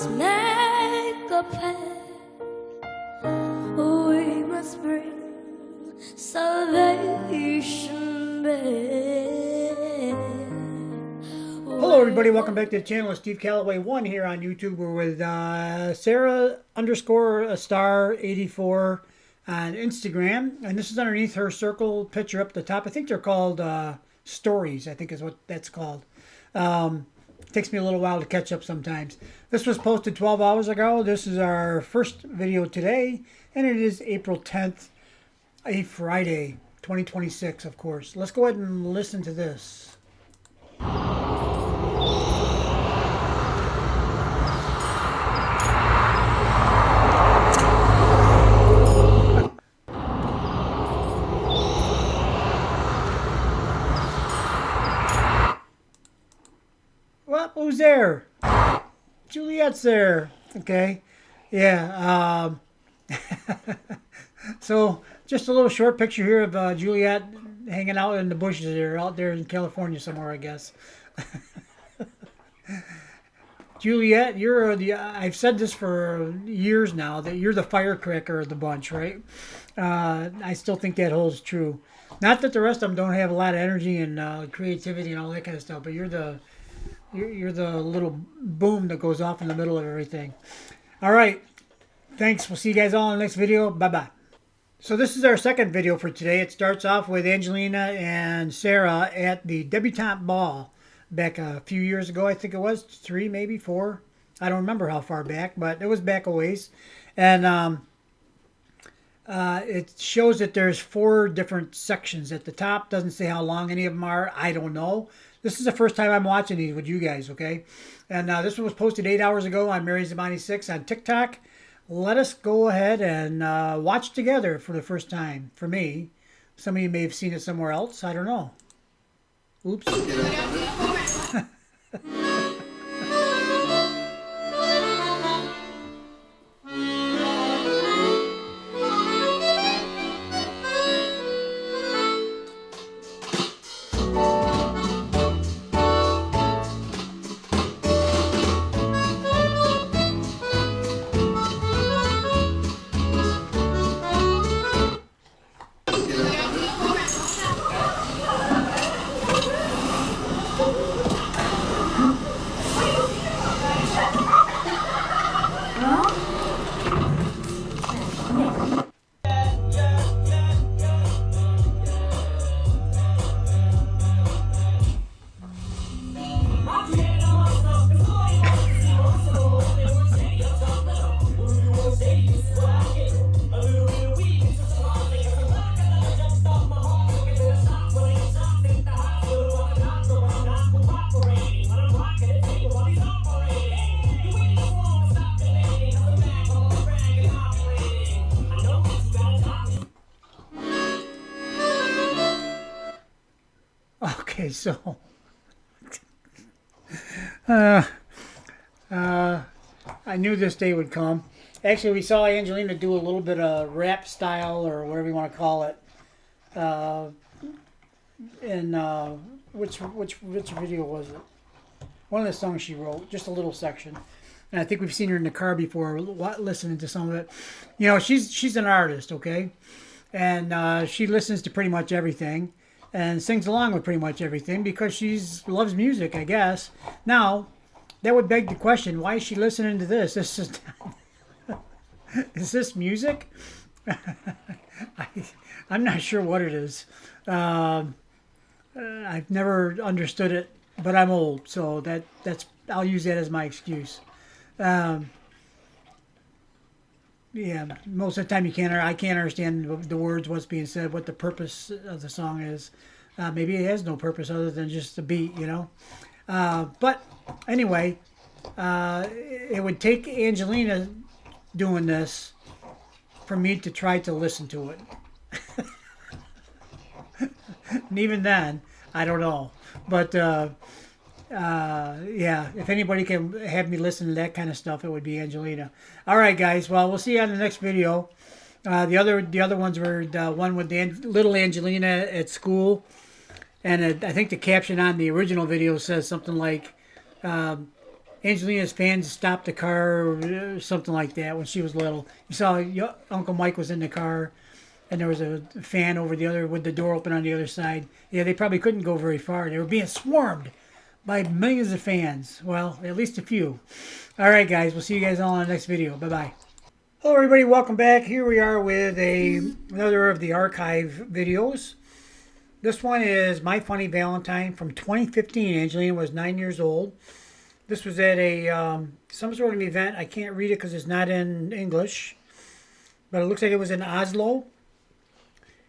must make a path. We must bring salvation back. Hello everybody, welcome back to the channel. It's Steve Callaway 1 here on YouTube. We're with Sarah_star84 on Instagram. And this is underneath her circle picture up the top. I think they're called stories, I think is what that's called. Takes me a little while to catch up sometimes. This was posted 12 hours ago. This is our first video today. And it is April 10th, a Friday, 2026, of course. Let's go ahead and listen to this. Well, who's there? Juliet's there. Okay. Yeah. So, just a little short picture here of Juliet hanging out in the bushes there, out there in California somewhere, I guess. Juliet, you're I've said this for years now, that you're the firecracker of the bunch, right? I still think that holds true. Not that the rest of them don't have a lot of energy and creativity and all that kind of stuff, but you're the little boom that goes off in the middle of everything. All right. Thanks. We'll see you guys all in the next video. Bye-bye. So this is our second video for today. It starts off with Angelina and Sarah at the debutante ball back a few years ago. I think it was 3, maybe 4. I don't remember how far back, but it was back a ways. And it shows that there's 4 different sections at the top. Doesn't say how long any of them are. I don't know. This is the first time I'm watching these with you guys, okay? And this one was posted 8 hours ago on Mary Zamani 6 on TikTok. Let us go ahead and watch together for the first time. For me, some of you may have seen it somewhere else. I don't know. Oops. Okay, so I knew this day would come. Actually, we saw Angelina do a little bit of rap style, or whatever you want to call it. In which video was it? One of the songs she wrote, just a little section. And I think we've seen her in the car before, listening to some of it. You know, she's an artist, okay, and she listens to pretty much everything. And sings along with pretty much everything because she loves music, I guess. Now, that would beg the question, why is she listening to this? This is, is this music? I'm not sure what it is. I've never understood it, but I'm old, so that's I'll use that as my excuse. Yeah, most of the time I can't understand the words, what's being said, what the purpose of the song is. Maybe it has no purpose other than just the beat, you know. But anyway, it would take Angelina doing this for me to try to listen to it. And even then, I don't know. But yeah, if anybody can have me listen to that kind of stuff, it would be Angelina. All right, guys. Well, we'll see you on the next video. The other ones were the one with the little Angelina at school, and I think the caption on the original video says something like, Angelina's fans stopped the car or something like that when she was little. You saw Uncle Mike was in the car, and there was a fan over the other with the door open on the other side. Yeah, they probably couldn't go very far. They were being swarmed by millions of fans. Well, at least a few. All right, guys. We'll see you guys all in the next video. Bye-bye. Hello, everybody. Welcome back. Here we are with another of the archive videos. This one is My Funny Valentine from 2015. Angelina was 9 years old. This was at a some sort of event. I can't read it because it's not in English. But it looks like it was in Oslo.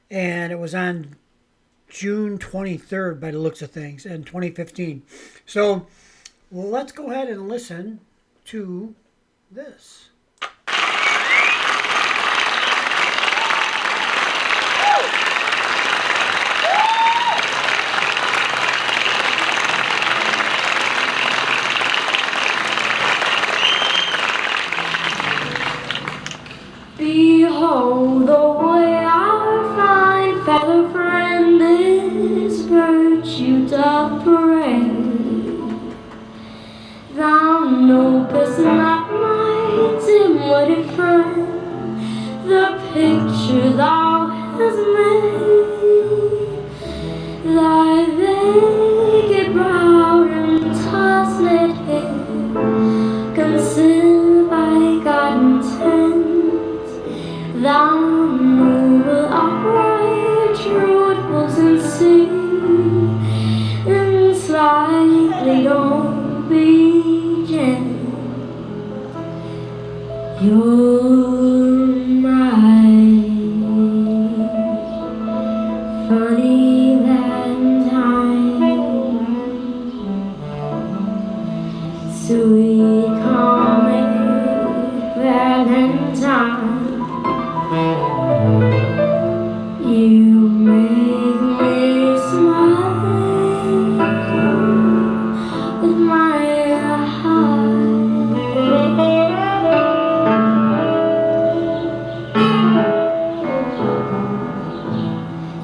And it was on June 23rd by the looks of things in 2015. So let's go ahead and listen to this. Behold the way I find, fellow friend, this virtue doth parade. Thou knowest not my dim-witted friend, the picture thou hast made. Thy vacant brow and tossed hair, concealed by God intent. Thou noble, upright, truthful, sincere, and slightly obedient. You're my funny Valentine, sweet comic Valentine. You make me smile with my heart.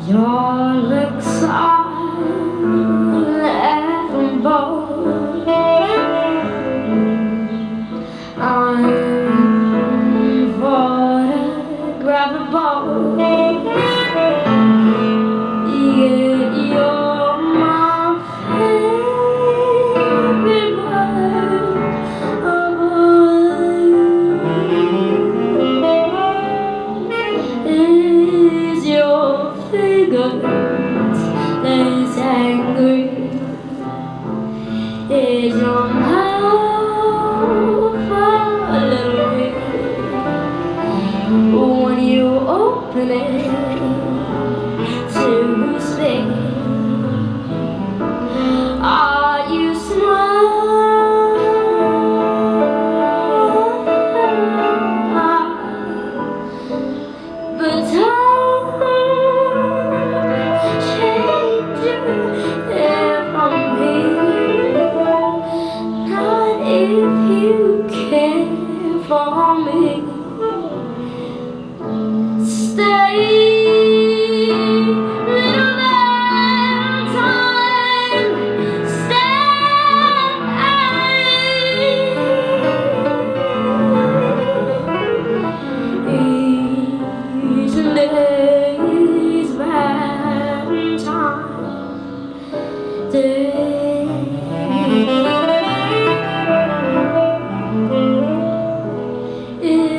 Your looks are laughable. Is your mouth a little bit when you open it to speak? Are you smart? But don't change it from me. If you care for me, stay, little Valentine, stay. Each day's Valentine Day. Is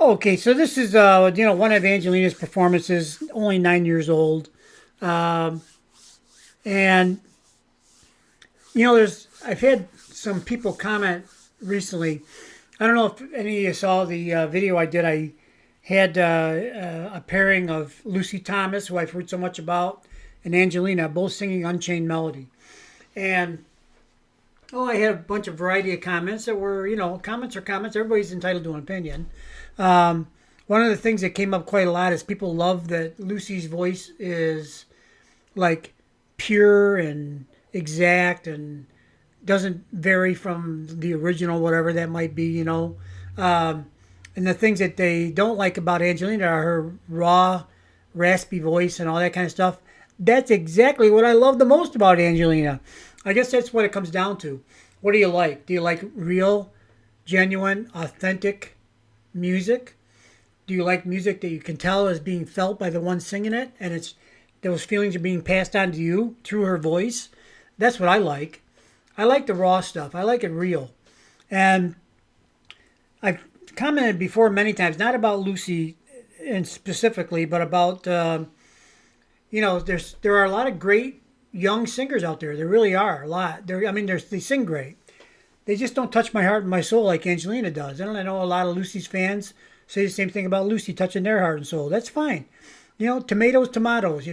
Okay, so this is one of Angelina's performances, only 9 years old, um, and there's I've had some people comment recently. I don't know if any of you saw the video I did. I had a pairing of Lucy Thomas, who I've heard so much about, and Angelina, both singing Unchained Melody, and I had a bunch of variety of comments that were, comments are comments. Everybody's entitled to an opinion. Um, One of the things that came up quite a lot is people love that Lucy's voice is like pure and exact and doesn't vary from the original, whatever that might be. And the things that they don't like about Angelina are her raw, raspy voice and all that kind of stuff. That's exactly what I love the most about Angelina. I guess that's what it comes down to. What do you like? Do you like real, genuine, authentic music? Do you like music that you can tell is being felt by the one singing it, and it's those feelings are being passed on to you through her voice? That's what I like. I like the raw stuff. I like it real. And I've commented before many times, not about Lucy and specifically, but about there are a lot of great young singers out there. There really are a lot. They sing great. They just don't touch my heart and my soul like Angelina does. And I know a lot of Lucy's fans say the same thing about Lucy touching their heart and soul. That's fine. Tomatoes, tomatoes.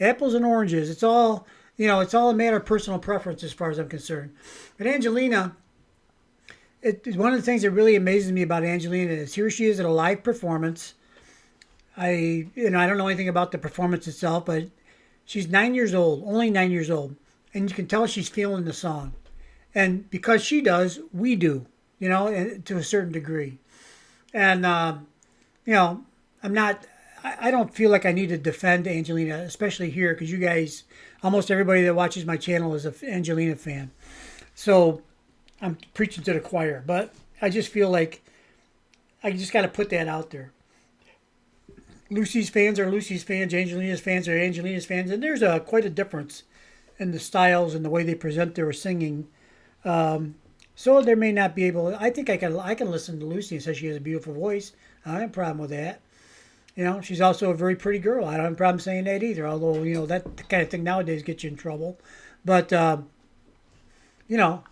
Apples and oranges. It's all a matter of personal preference as far as I'm concerned. But Angelina, one of the things that really amazes me about Angelina is here she is at a live performance. I don't know anything about the performance itself, but she's 9 years old, only 9 years old, and you can tell she's feeling the song. And because she does, we do, and to a certain degree. And I'm not. I don't feel like I need to defend Angelina, especially here, because you guys, almost everybody that watches my channel is an Angelina fan. So I'm preaching to the choir, but I just feel like I just got to put that out there. Lucy's fans are Lucy's fans, Angelina's fans are Angelina's fans, and there's quite a difference in the styles and the way they present their singing. So there may not be able. I think I can listen to Lucy and say she has a beautiful voice. I don't have a problem with that. She's also a very pretty girl. I don't have a problem saying that either. Although that kind of thing nowadays gets you in trouble. But Angelina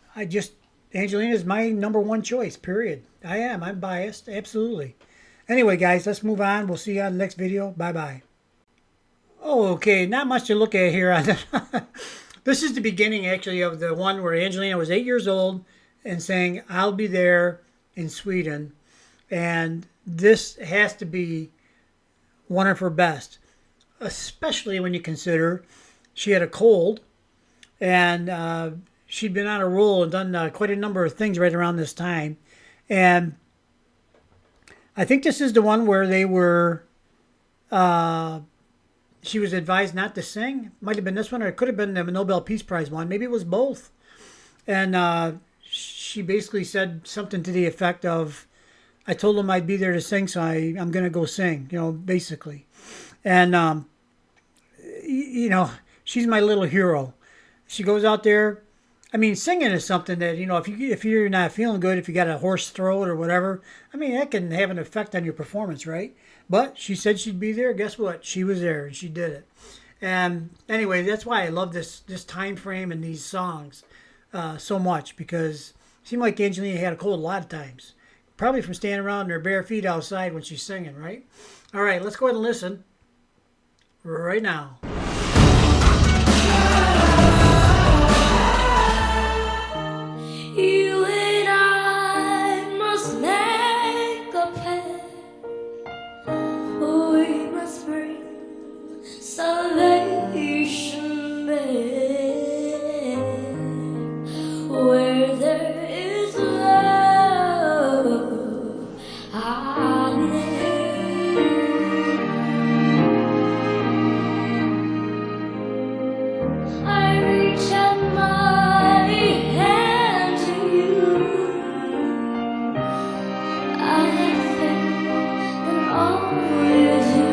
is my number one choice. Period. I'm biased. Absolutely. Anyway, guys, let's move on. We'll see you on the next video. Bye bye. Oh, okay. Not much to look at here. This is the beginning, actually, of the one where Angelina was 8 years old and saying, "I'll be there" in Sweden. And this has to be one of her best, especially when you consider she had a cold and she'd been on a roll and done quite a number of things right around this time. And I think this is the one where they were, she was advised not to sing. Might have been this one, or it could have been the Nobel Peace Prize one. Maybe it was both. And she basically said something to the effect of, I told them I'd be there to sing, so I'm going to go sing, basically. And, she's my little hero. She goes out there. I mean, singing is something that, if you're not feeling good, if you got a hoarse throat or whatever, that can have an effect on your performance, right? But she said she'd be there. Guess what? She was there and she did it. And anyway, that's why I love this time frame and these songs so much, because it seemed like Angelina had a cold a lot of times. Probably from standing around in her bare feet outside when she's singing, right? All right, let's go ahead and listen right now. You and I must make a plan. We must bring salvation back where there is love, I'll be there. I reach out my hand to you. I have faith in all you do.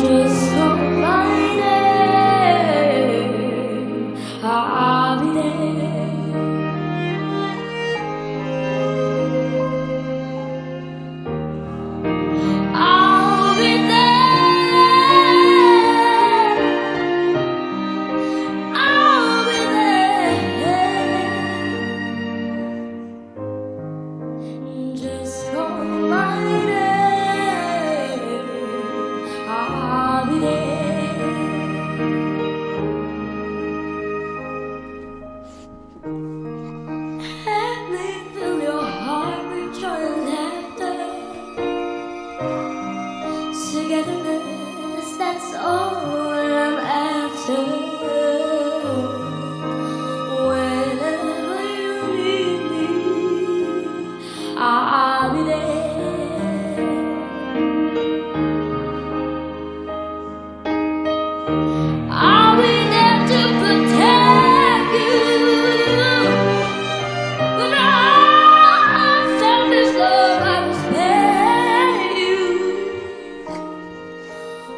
Just call my name, I'll be there. I'll be there. I'll be there. Just call my name, I'll be there. Let me fill your heart with joy and laughter. Togetherness, that's all I'm after. Whenever you need me, I'll be there. I'll be there to protect you with all selfish love. I will spare you.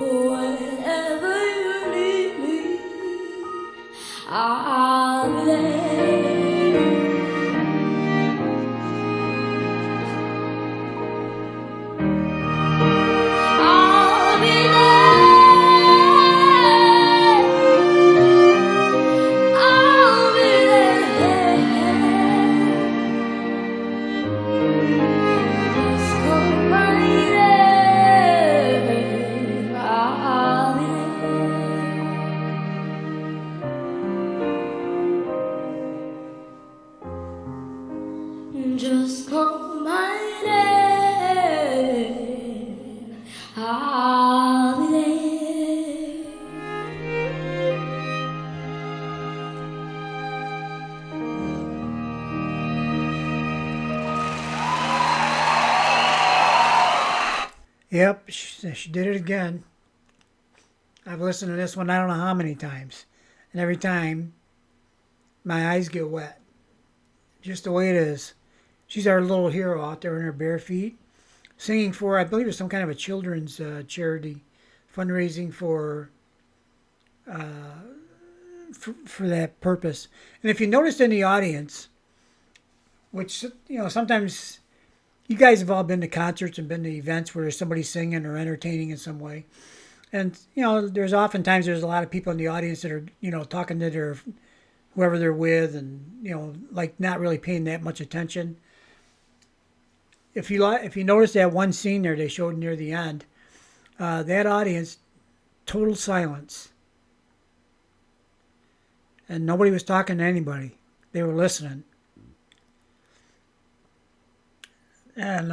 Whenever you need me, I'll be there. I'll be there. I'll be there. Just call my name, I'll be there. Just call my name, I'll be there. Yep, she did it again. I've listened to this one I don't know how many times. And every time, my eyes get wet. Just the way it is. She's our little hero out there in her bare feet. Singing for, I believe it's some kind of a children's charity. Fundraising for that purpose. And if you noticed in the audience, which, you know, sometimes you guys have all been to concerts and been to events where there's somebody singing or entertaining in some way. And, you know, there's oftentimes there's a lot of people in the audience that are, you know, talking to their, whoever they're with and, you know, like not really paying that much attention. If you notice that one scene there they showed near the end, that audience, total silence. And nobody was talking to anybody. They were listening. And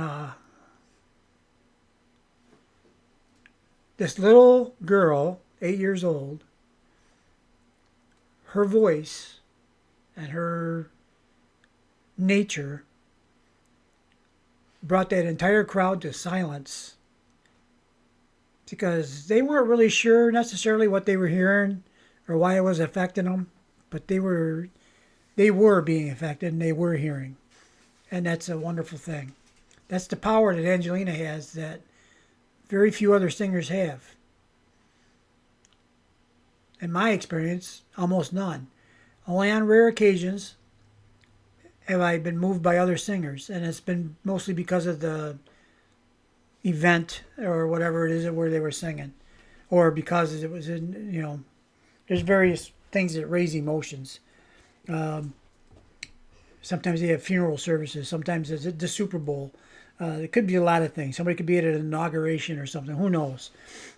this little girl, 8 years old, her voice and her nature brought that entire crowd to silence because they weren't really sure necessarily what they were hearing or why it was affecting them, but they were being affected and they were hearing. And that's a wonderful thing. That's the power that Angelina has that very few other singers have. In my experience, almost none. Only on rare occasions have I been moved by other singers, and it's been mostly because of the event or whatever it is where they were singing, or because it was in, you know, there's various things that raise emotions. Sometimes they have funeral services. Sometimes it's the Super Bowl. It could be a lot of things. Somebody could be at an inauguration or something. Who knows?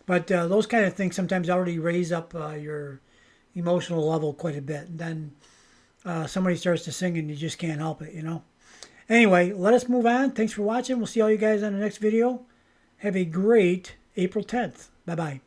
But those kind of things sometimes already raise up your emotional level quite a bit. And then somebody starts to sing and you just can't help it, you know. Anyway, let us move on. Thanks for watching. We'll see all you guys on the next video. Have a great April 10th. Bye-bye.